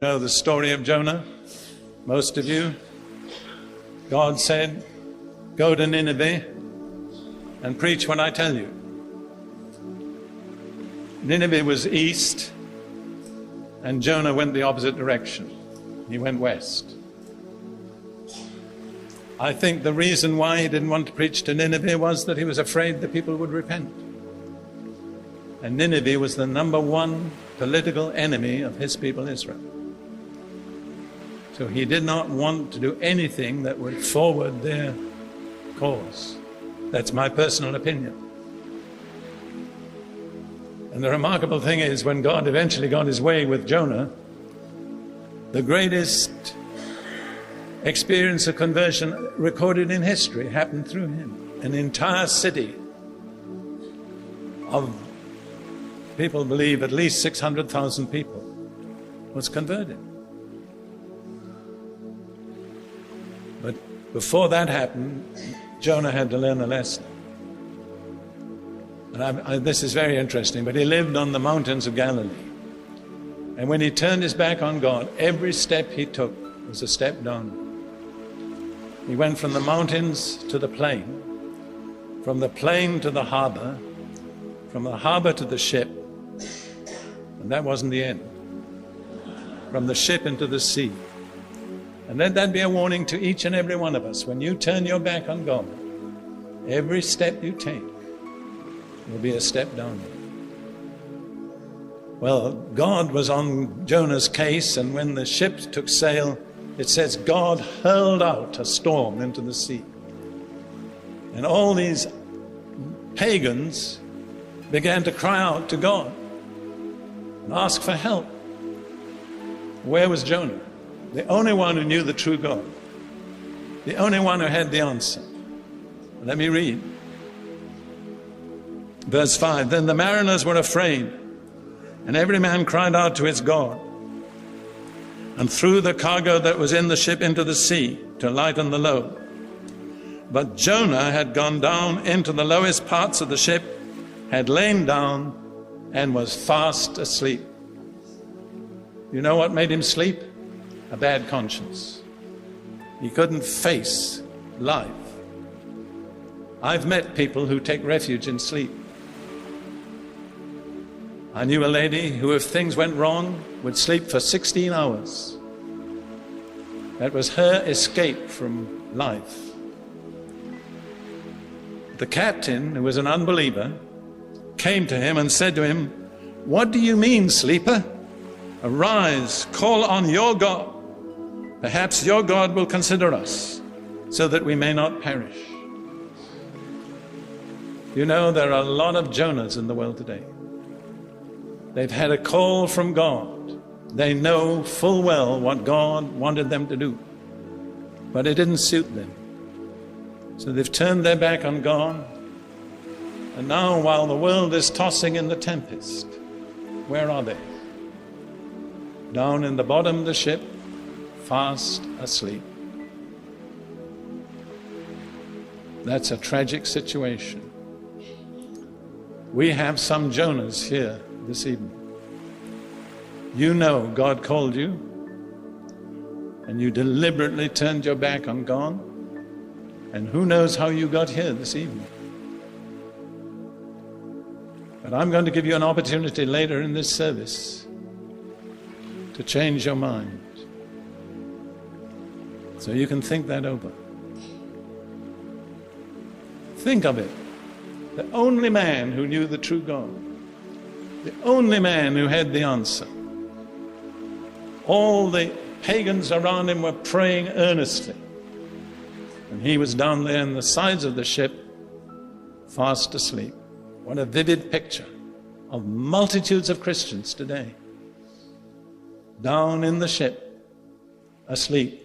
Know the story of Jonah, most of you. God said, go to Nineveh and preach what I tell you. Nineveh was east, and Jonah went the opposite direction. He went west. I think the reason why he didn't want to preach to Nineveh was that he was afraid the people would repent. And Nineveh was the #1 political enemy of his people Israel. So he did not want to do anything that would forward their cause. That's my personal opinion. And the remarkable thing is, when God eventually got his way with Jonah, the greatest experience of conversion recorded in history happened through him. An entire city of, people believe, at least 600,000 people was converted. But before that happened, Jonah had to learn a lesson. And this is very interesting, but he lived on the mountains of Galilee. And when he turned his back on God, every step he took was a step down. He went from the mountains to the plain, from the plain to the harbor, from the harbor to the ship, and that wasn't the end. From the ship into the sea. And let that be a warning to each and every one of us. When you turn your back on God, every step you take will be a step down. Well, God was on Jonah's case, and when the ship took sail, it says God hurled out a storm into the sea. And all these pagans began to cry out to God and ask for help. Where was Jonah? The only one who knew the true God. The only one who had the answer. Let me read. Verse 5, then the mariners were afraid, and every man cried out to his God, and threw the cargo that was in the ship into the sea to lighten the load. But Jonah had gone down into the lowest parts of the ship, had lain down, and was fast asleep. You know what made him sleep? A bad conscience. He couldn't face life. I've met people who take refuge in sleep. I knew a lady who, if things went wrong, would sleep for 16 hours. That was her escape from life. The captain, who was an unbeliever, came to him and said to him, what do you mean, sleeper? Arise, call on your God. Perhaps your God will consider us, so that we may not perish. You know, there are a lot of Jonahs in the world today. They've had a call from God. They know full well what God wanted them to do, but it didn't suit them. So they've turned their back on God. And now, while the world is tossing in the tempest, where are they? Down in the bottom of the ship, fast asleep. That's a tragic situation. We have some Jonahs here this evening. You know God called you, and you deliberately turned your back on God, and who knows how you got here this evening. But I'm going to give you an opportunity later in this service to change your mind, so you can think that over. Think of it. The only man who knew the true God. The only man who had the answer. All the pagans around him were praying earnestly. And he was down there in the sides of the ship, fast asleep. What a vivid picture of multitudes of Christians today. Down in the ship, asleep.